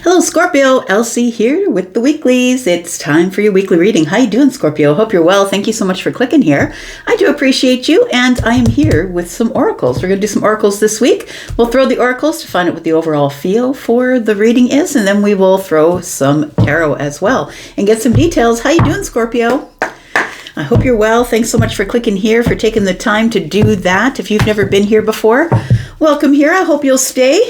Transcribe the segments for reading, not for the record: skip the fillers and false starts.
Hello Scorpio, Elsie here with the weeklies. It's time for your weekly reading. How you doing, Scorpio? Hope you're well. Thank you so much for clicking here. I do appreciate you, and I am here with some oracles. We're going to do some oracles this week. We'll throw the oracles to find out what the overall feel for the reading is, and then we will throw some tarot as well and get some details. How you doing, Scorpio? I hope you're well. Thanks so much for clicking here, for taking the time to do that. If you've never been here before, welcome here. I hope you'll stay.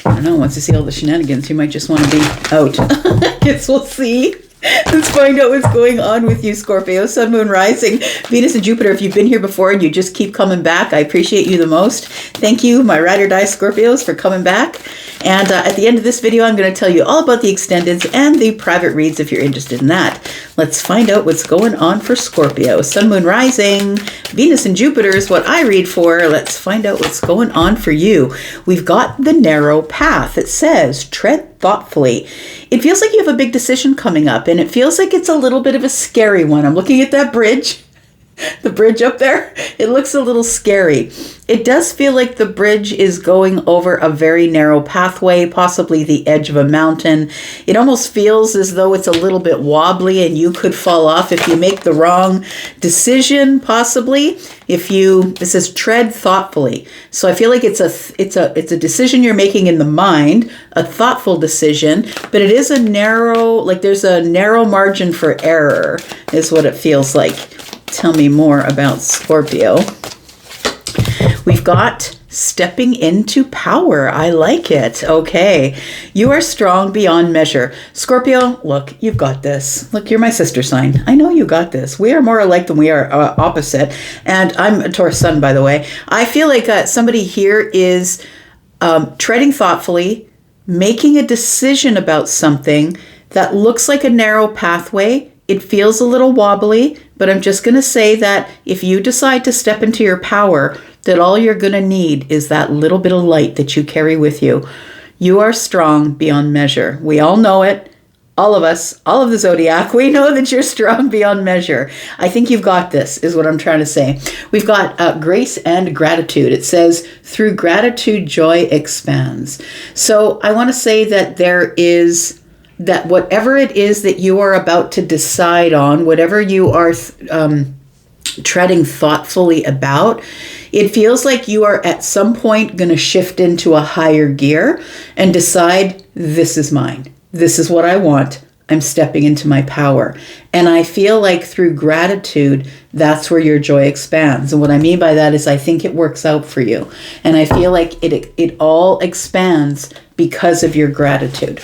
I don't know, once you see all the shenanigans, you might just want to be out. I guess we'll see. Let's find out what's going on with you, Scorpio. Sun, Moon, Rising, Venus, and Jupiter. If you've been here before and you just keep coming back, I appreciate you the most. Thank you, my ride or die Scorpios, for coming back. And at the end of this video, I'm going to tell you all about the extendeds and the private reads if you're interested in that. Let's find out what's going on for Scorpio. Sun, Moon, Rising, Venus, and Jupiter is what I read for. Let's find out what's going on for you. We've got the narrow path. It says, tread thoughtfully. It feels like you have a big decision coming up, and it feels like it's a little bit of a scary one. I'm looking at that bridge. The bridge up there, it looks a little scary. It does feel like the bridge is going over a very narrow pathway, possibly the edge of a mountain. It almost feels as though it's a little bit wobbly and you could fall off if you make the wrong decision, possibly. It says tread thoughtfully. So I feel like it's a decision you're making in the mind, a thoughtful decision, but it is a narrow, like there's a narrow margin for error is what it feels like. Tell me more about Scorpio. We've got stepping into power. I like it. Okay. You are strong beyond measure. Scorpio, look, you've got this. Look, you're my sister sign. I know you got this. We are more alike than we are opposite. And I'm a Taurus sun, by the way. I feel like somebody here is treading thoughtfully, making a decision about something that looks like a narrow pathway. It feels a little wobbly, but I'm just going to say that if you decide to step into your power, that all you're going to need is that little bit of light that you carry with you. You are strong beyond measure. We all know it. All of us, all of the zodiac, we know that you're strong beyond measure. I think you've got this, is what I'm trying to say. We've got grace and gratitude. It says, through gratitude, joy expands. So I want to say that that whatever it is that you are about to decide on, whatever you are treading thoughtfully about, it feels like you are at some point going to shift into a higher gear and decide, this is mine. This is what I want. I'm stepping into my power. And I feel like through gratitude, that's where your joy expands. And what I mean by that is I think it works out for you. And I feel like it all expands because of your gratitude.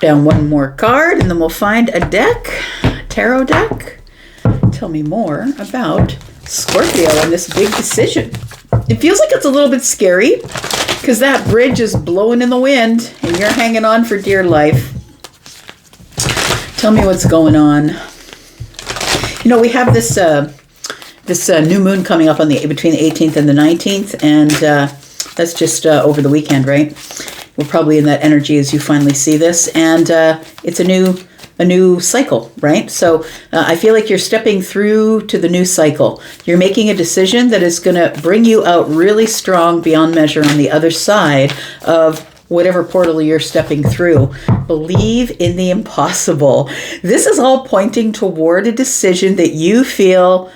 Down one more card and then we'll find a tarot deck. Tell me more about Scorpio and this big decision. It feels like it's a little bit scary because that bridge is blowing in the wind and you're hanging on for dear life. Tell me what's going on. You know, we have this new moon coming up between the 18th and the 19th, and that's just over the weekend, right? We're probably in that energy as you finally see this. And it's a new cycle, right? So I feel like you're stepping through to the new cycle. You're making a decision that is going to bring you out really strong beyond measure on the other side of whatever portal you're stepping through. Believe in the impossible. This is all pointing toward a decision that you feel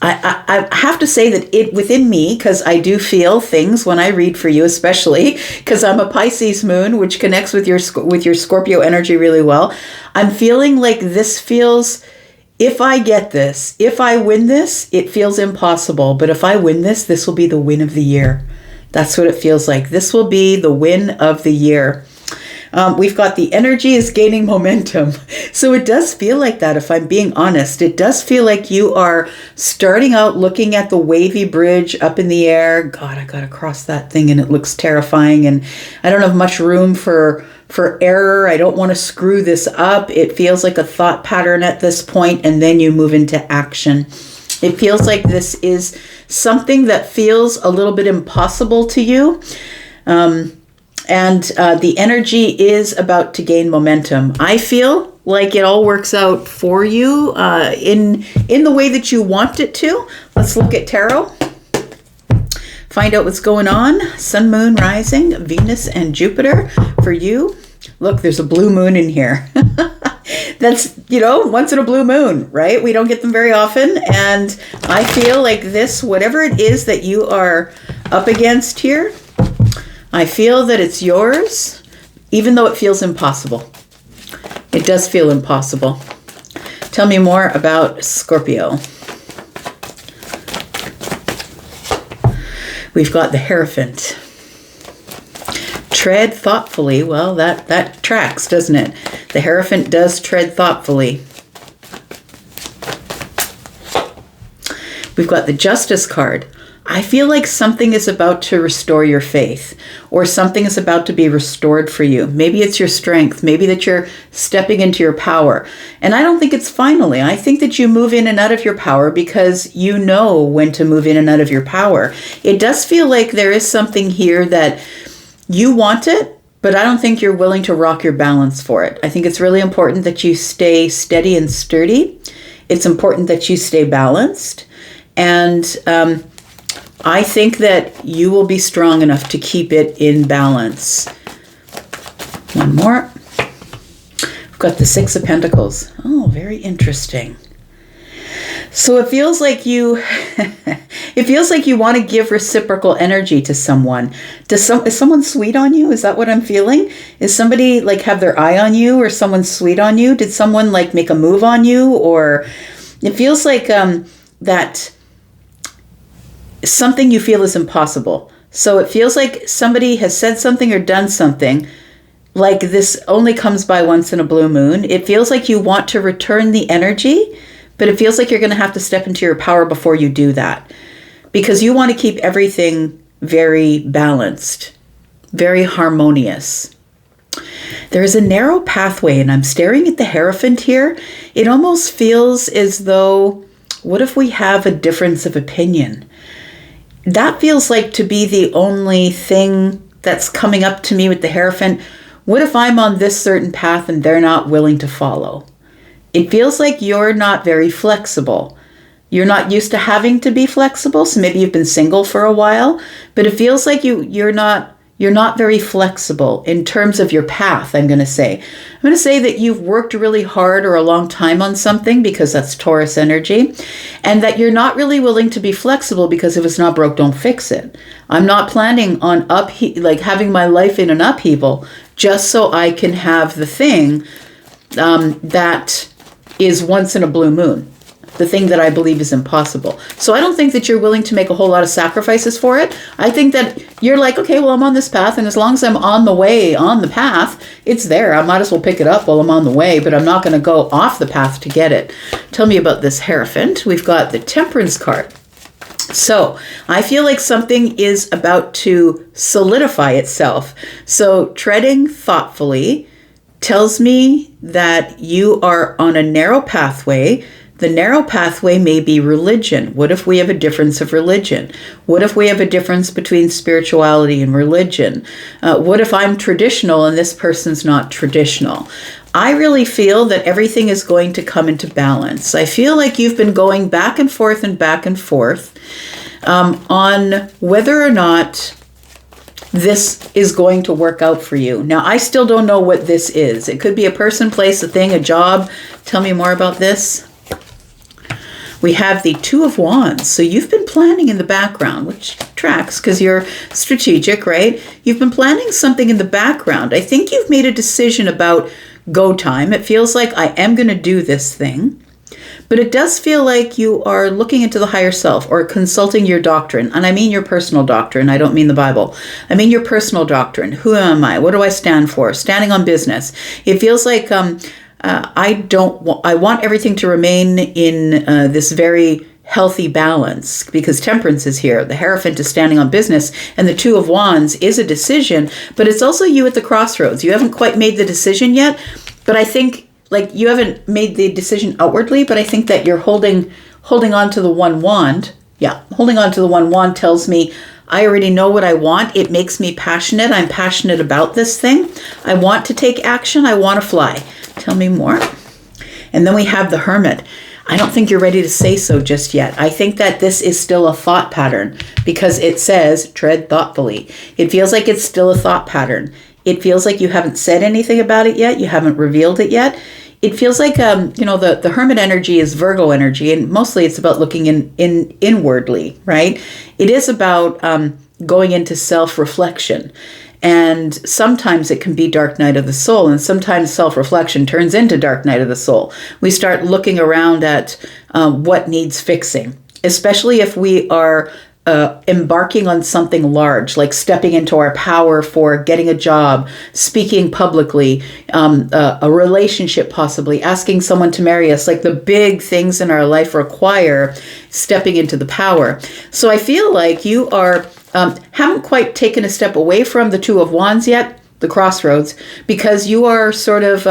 I have to say that it within me, because I do feel things when I read for you, especially because I'm a Pisces moon, which connects with your Scorpio energy really well. I'm feeling like this feels, if I get this, if I win this, it feels impossible. But if I win this, this will be the win of the year. That's what it feels like. This will be the win of the year. We've got the energy is gaining momentum. So it does feel like that, if I'm being honest. It does feel like you are starting out looking at the wavy bridge up in the air. God, I got to cross that thing and it looks terrifying. And I don't have much room for error. I don't want to screw this up. It feels like a thought pattern at this point, and then you move into action. It feels like this is something that feels a little bit impossible to you. And the energy is about to gain momentum. I feel like it all works out for you in the way that you want it to. Let's look at tarot. find out what's going on. Sun, moon, rising, Venus, and Jupiter for you. Look, there's a blue moon in here. That's, once in a blue moon, right? We don't get them very often. And I feel like this, whatever it is that you are up against here, I feel that it's yours, even though it feels impossible. It does feel impossible. Tell me more about Scorpio. We've got the Hierophant. Tread thoughtfully. Well, that tracks, doesn't it? The Hierophant does tread thoughtfully. We've got the Justice card. I feel like something is about to restore your faith, or something is about to be restored for you. Maybe it's your strength. Maybe that you're stepping into your power. And I don't think it's finally. I think that you move in and out of your power because you know when to move in and out of your power. It does feel like there is something here that you want it, but I don't think you're willing to rock your balance for it. I think it's really important that you stay steady and sturdy. It's important that you stay balanced. And I think that you will be strong enough to keep it in balance. One more. We've got the Six of Pentacles. Oh, very interesting. So it feels like you want to give reciprocal energy to someone. Is someone sweet on you? Is that what I'm feeling? Is somebody like have their eye on you, or someone sweet on you? Did someone like make a move on you? Or it feels like that something you feel is impossible. So it feels like somebody has said something or done something like this only comes by once in a blue moon. It feels like you want to return the energy, but it feels like you're going to have to step into your power before you do that, because you want to keep everything very balanced, very harmonious. There is a narrow pathway, and I'm staring at the Hierophant here. It almost feels as though, what if we have a difference of opinion? That feels like to be the only thing that's coming up to me with the Hierophant. What if I'm on this certain path and they're not willing to follow? It feels like you're not very flexible. You're not used to having to be flexible, so maybe you've been single for a while, but it feels like you're not very flexible in terms of your path, I'm going to say. I'm going to say that you've worked really hard or a long time on something, because that's Taurus energy, and that you're not really willing to be flexible because if it's not broke, don't fix it. I'm not planning on having my life in an upheaval just so I can have the thing that is once in a blue moon. The thing that I believe is impossible. So I don't think that you're willing to make a whole lot of sacrifices for it. I think that you're like, okay, well, I'm on this path, and as long as I'm on the path, it's there. I might as well pick it up while I'm on the way, but I'm not going to go off the path to get it. Tell me about this Hierophant. We've got the Temperance card. So I feel like something is about to solidify itself. So treading thoughtfully tells me that you are on a narrow pathway. The narrow pathway may be religion. What if we have a difference of religion? What if we have a difference between spirituality and religion? What if I'm traditional and this person's not traditional? I really feel that everything is going to come into balance. I feel like you've been going back and forth on whether or not this is going to work out for you. Now, I still don't know what this is. It could be a person, place, a thing, a job. Tell me more about this. We have the Two of Wands. So you've been planning in the background, which tracks because you're strategic, right? You've been planning something in the background. I think you've made a decision about go time. It feels like I am going to do this thing. But it does feel like you are looking into the higher self or consulting your doctrine. And I mean your personal doctrine. I don't mean the Bible. I mean your personal doctrine. Who am I? What do I stand for? Standing on business. It feels like I want everything to remain in this very healthy balance, because Temperance is here. The Hierophant is standing on business, and the Two of Wands is a decision, but it's also you at the crossroads. You haven't quite made the decision yet, but I think you haven't made the decision outwardly, but I think that you're holding on to the one wand. Yeah, holding on to the one wand tells me I already know what I want. It makes me passionate. I'm passionate about this thing. I want to take action. I want to fly. Tell me more. And then we have the Hermit. I don't think you're ready to say so just yet. I think that this is still a thought pattern because it says tread thoughtfully. It feels like it's still a thought pattern. It feels like you haven't said anything about it yet. You haven't revealed it yet. It feels like, the Hermit energy is Virgo energy, and mostly it's about looking inwardly, right? It is about going into self-reflection. And sometimes it can be dark night of the soul, and sometimes self-reflection turns into dark night of the soul. We start looking around at what needs fixing, especially if we are embarking on something large, like stepping into our power for getting a job, speaking publicly, a relationship possibly, asking someone to marry us. Like the big things in our life require stepping into the power. So I feel like you are haven't quite taken a step away from the Two of Wands yet, the crossroads, because you are sort of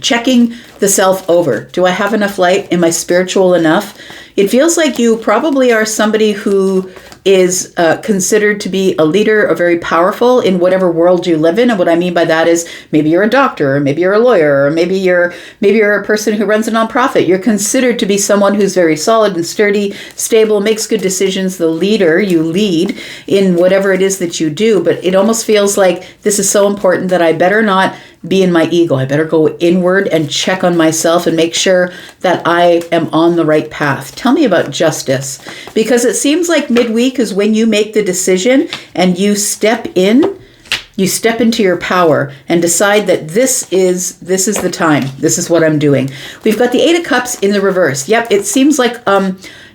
checking the self over. Do I have enough light? Am I spiritual enough? It feels like you probably are somebody who is considered to be a leader or very powerful in whatever world you live in. And what I mean by that is maybe you're a doctor, or maybe you're a lawyer, or maybe you're a person who runs a nonprofit. You're considered to be someone who's very solid and sturdy, stable, makes good decisions, the leader. You lead in whatever it is that you do. But it almost feels like this is so important that I better not be in my ego. I better go inward and check on myself and make sure that I am on the right path. Tell me about justice, because it seems like midweek is when you make the decision and you step into your power and decide that this is the time. This is what I'm doing. We've got the Eight of Cups in the reverse. Yep, it seems like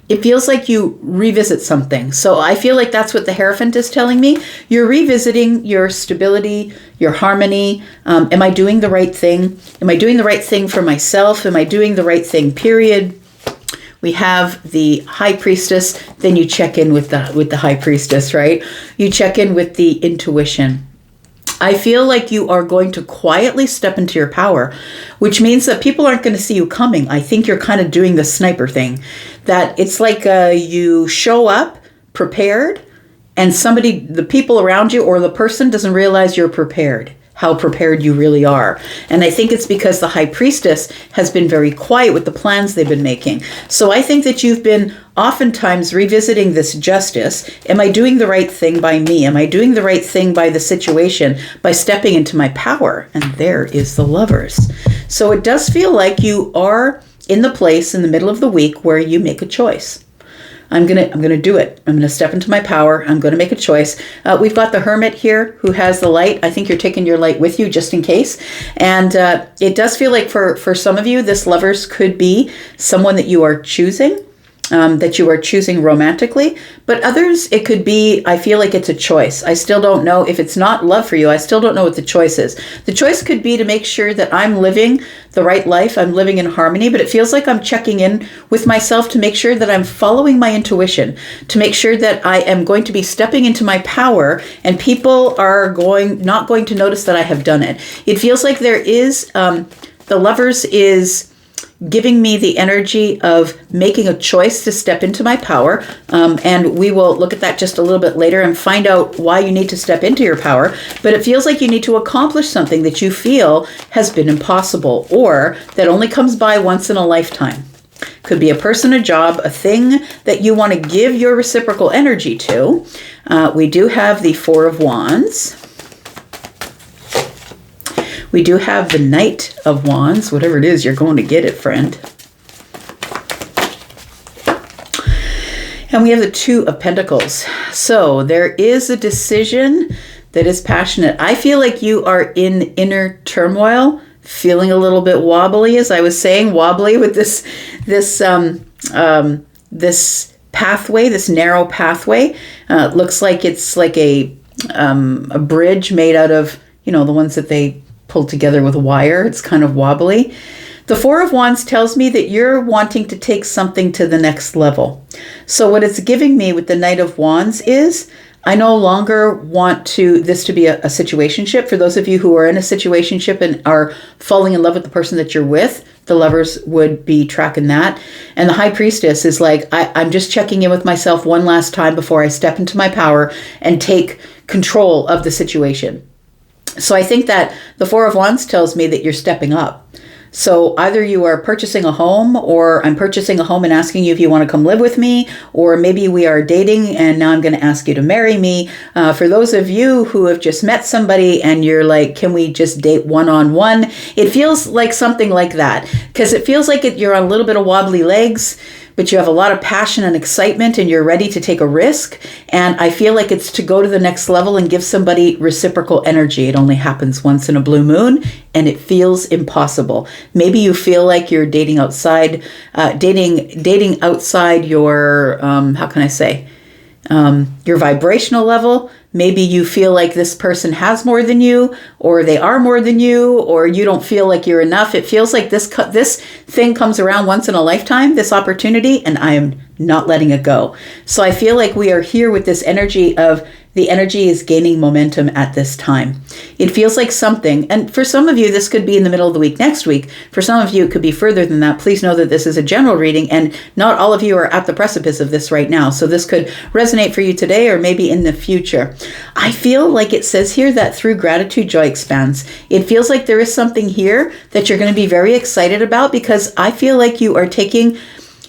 it feels like you revisit something. So I feel like that's what the Hierophant is telling me. You're revisiting your stability, your harmony. Am I doing the right thing? Am I doing the right thing for myself? Am I doing the right thing, period? We have the High Priestess. Then you check in with the High Priestess, right? You check in with the intuition. I feel like you are going to quietly step into your power, which means that people aren't going to see you coming. I think you're kind of doing the sniper thing, that it's like you show up prepared and the people around you or the person doesn't realize you're prepared, how prepared you really are. And I think it's because the High Priestess has been very quiet with the plans they've been making. So I think that you've been oftentimes revisiting this justice. Am I doing the right thing by me? Am I doing the right thing by the situation, by stepping into my power? And there is the Lovers. So it does feel like you are in the place in the middle of the week where you make a choice. I'm gonna do it. I'm gonna step into my power. I'm gonna make a choice. We've got the Hermit here who has the light. I think you're taking your light with you just in case. And it does feel like for some of you, this Lovers could be someone that you are choosing. That you are choosing romantically, but others, it could be, I feel like it's a choice. I still don't know if it's not love for you. I still don't know what the choice is. The choice could be to make sure that I'm living the right life. I'm living in harmony, but it feels like I'm checking in with myself to make sure that I'm following my intuition, to make sure that I am going to be stepping into my power and people are not going to notice that I have done it. It feels like there is, the Lovers is giving me the energy of making a choice to step into my power. And we will look at that just a little bit later and find out why you need to step into your power. But it feels like you need to accomplish something that you feel has been impossible or that only comes by once in a lifetime. Could be a person, a job, a thing that you want to give your reciprocal energy to. We do have the Four of Wands. We do have the Knight of Wands. Whatever it is, you're going to get it, friend. And we have the Two of Pentacles. So there is a decision that is passionate. I feel like you are in inner turmoil, feeling a little bit wobbly, as I was saying, wobbly with this pathway, this narrow pathway. Looks like it's like a bridge made out of, the ones that they pulled together with wire. It's kind of wobbly. The Four of Wands tells me that you're wanting to take something to the next level. So what it's giving me with the Knight of Wands is I no longer want this to be a situationship. For those of you who are in a situationship and are falling in love with the person that you're with, the Lovers would be tracking that. And the High Priestess is like, I'm just checking in with myself one last time before I step into my power and take control of the situation. So I think that the Four of Wands tells me that you're stepping up. So either you are purchasing a home, or I'm purchasing a home and asking you if you want to come live with me, or maybe we are dating and now I'm going to ask you to marry me. For those of you who have just met somebody and you're like, can we just date one-on-one? It feels like something like that, because it feels like you're on a little bit of wobbly legs, but you have a lot of passion and excitement and you're ready to take a risk. And I feel like it's to go to the next level and give somebody reciprocal energy. It only happens once in a blue moon and it feels impossible. Maybe you feel like you're dating outside, dating outside your, how can I say, your vibrational level. Maybe you feel like this person has more than you, or they are more than you, or you don't feel like you're enough. It feels like this thing comes around once in a lifetime, this opportunity, and I am not letting it go. So I feel like we are here with this energy of the energy is gaining momentum at this time. It feels like something, and for some of you, this could be in the middle of the week next week. For some of you, it could be further than that. Please know that this is a general reading, and not all of you are at the precipice of this right now. So this could resonate for you today or maybe in the future. I feel like it says here that through gratitude, joy expands. It feels like there is something here that you're going to be very excited about, because I feel like you're taking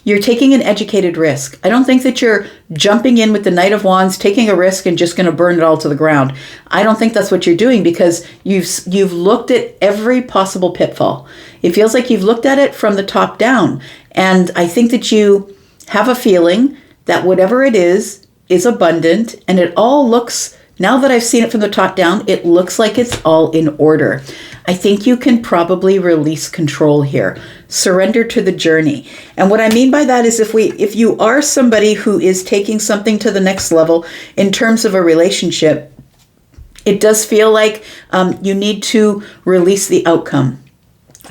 an educated risk. I don't think that you're jumping in with the Knight of Wands, taking a risk and just going to burn it all to the ground. I don't think that's what you're doing, because you've looked at every possible pitfall. It feels like you've looked at it from the top down. And I think that you have a feeling that whatever it is abundant, and it all looks, now that I've seen it from the top down, it looks like it's all in order. I think you can probably release control here. Surrender to the journey. And what I mean by that is if you are somebody who is taking something to the next level in terms of a relationship, it does feel like you need to release the outcome,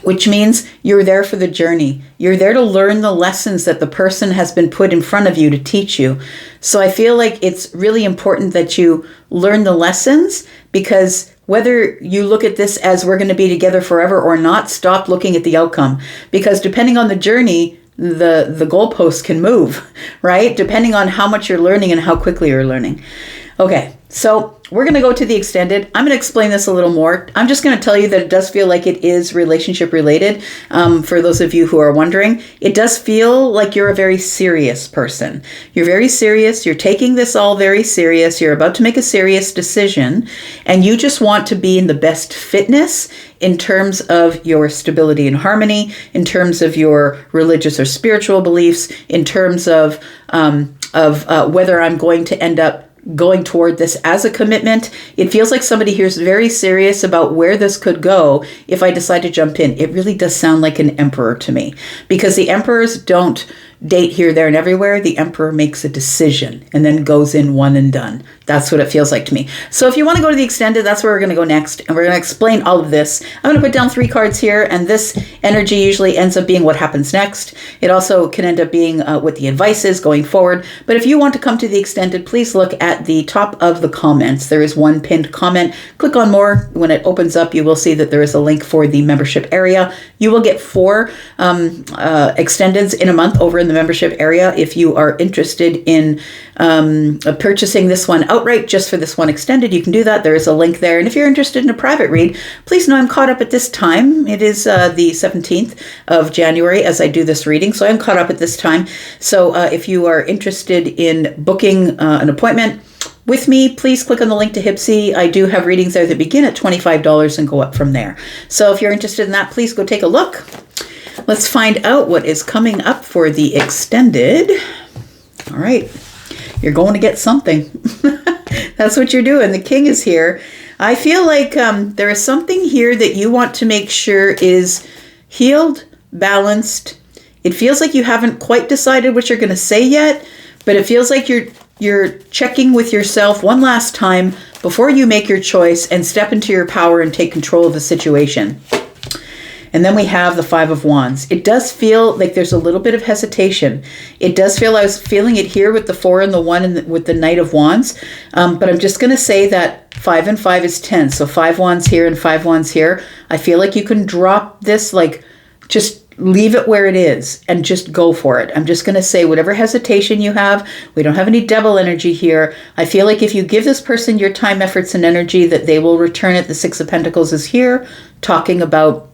which means you're there for the journey. You're there to learn the lessons that the person has been put in front of you to teach you. So I feel like it's really important that you learn the lessons, because whether you look at this as we're going to be together forever or not, stop looking at the outcome, because depending on the journey, the goalposts can move, right? Depending on how much you're learning and how quickly you're learning. Okay, so we're going to go to the extended. I'm going to explain this a little more. I'm just going to tell you that it does feel like it is relationship related. For those of you who are wondering, it does feel like you're a very serious person. You're very serious. You're taking this all very serious. You're about to make a serious decision, and you just want to be in the best fitness in terms of your stability and harmony, in terms of your religious or spiritual beliefs, in terms of whether I'm going to end up going toward this as a commitment. It feels like somebody here is very serious about where this could go if I decide to jump in. It really does sound like an emperor to me, because the emperors don't date here, there, and everywhere. The emperor makes a decision and then goes in one and done. That's what it feels like to me. So if you want to go to the extended, that's where we're going to go next. And we're going to explain all of this. I'm going to put down 3 cards here, and this energy usually ends up being what happens next. It also can end up being what the advice is going forward. But if you want to come to the extended, please look at the top of the comments. There is one pinned comment. Click on more. When it opens up, you will see that there is a link for the membership area. You will get 4 extendeds in a month over in the membership area. If you are interested in purchasing this one outright just for this one extended, you can do that. There is a link there. And if you're interested in a private read, please know I'm caught up at this time. It is the 17th of January as I do this reading, so I'm caught up at this time. So if you are interested in booking an appointment with me, please click on the link to Hypsee. I do have readings there that begin at $25 and go up from there. So if you're interested in that, please go take a look. Let's find out what is coming up for the extended. All right, you're going to get something. That's what you're doing. The king is here. I feel like there is something here that you want to make sure is healed, balanced. It feels like you haven't quite decided what you're going to say yet, but it feels like you're checking with yourself one last time before you make your choice and step into your power and take control of the situation. And then we have the 5 of Wands. It does feel like there's a little bit of hesitation. It does feel, I was feeling it here with the 4 and the 1 and with the Knight of Wands. But I'm just going to say that 5 and 5 is 10. So 5 Wands here and 5 Wands here. I feel like you can drop this, like just leave it where it is and just go for it. I'm just going to say whatever hesitation you have, we don't have any devil energy here. I feel like if you give this person your time, efforts, and energy, that they will return it. The 6 of Pentacles is here talking about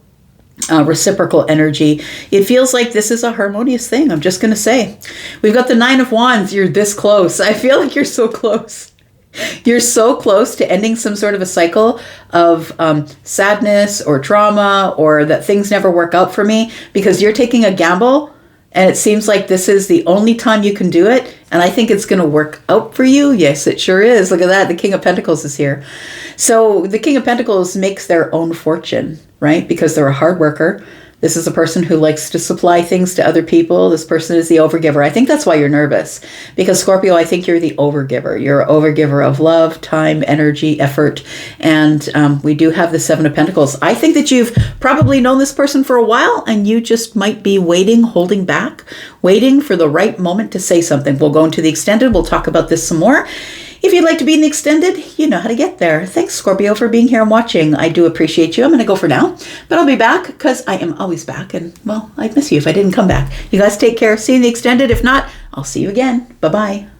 reciprocal energy. It feels like this is a harmonious thing. I'm just going to say. We've got the Nine of Wands. You're this close. I feel like you're so close. You're so close to ending some sort of a cycle of sadness or trauma, or that things never work out for me, because you're taking a gamble. And it seems like this is the only time you can do it. And I think it's going to work out for you. Yes, it sure is. Look at that. The King of Pentacles is here. So the King of Pentacles makes their own fortune, right? Because they're a hard worker. This is a person who likes to supply things to other people. This person is the overgiver. I think that's why you're nervous. Because Scorpio, I think you're the overgiver. You're an overgiver of love, time, energy, effort. And we do have the Seven of Pentacles. I think that you've probably known this person for a while, and you just might be waiting, holding back, waiting for the right moment to say something. We'll go into the extended. We'll talk about this some more. If you'd like to be in the extended, you know how to get there. Thanks, Scorpio, for being here and watching. I do appreciate you. I'm going to go for now, but I'll be back because I am always back. And, well, I'd miss you if I didn't come back. You guys take care. See you in the extended. If not, I'll see you again. Bye-bye.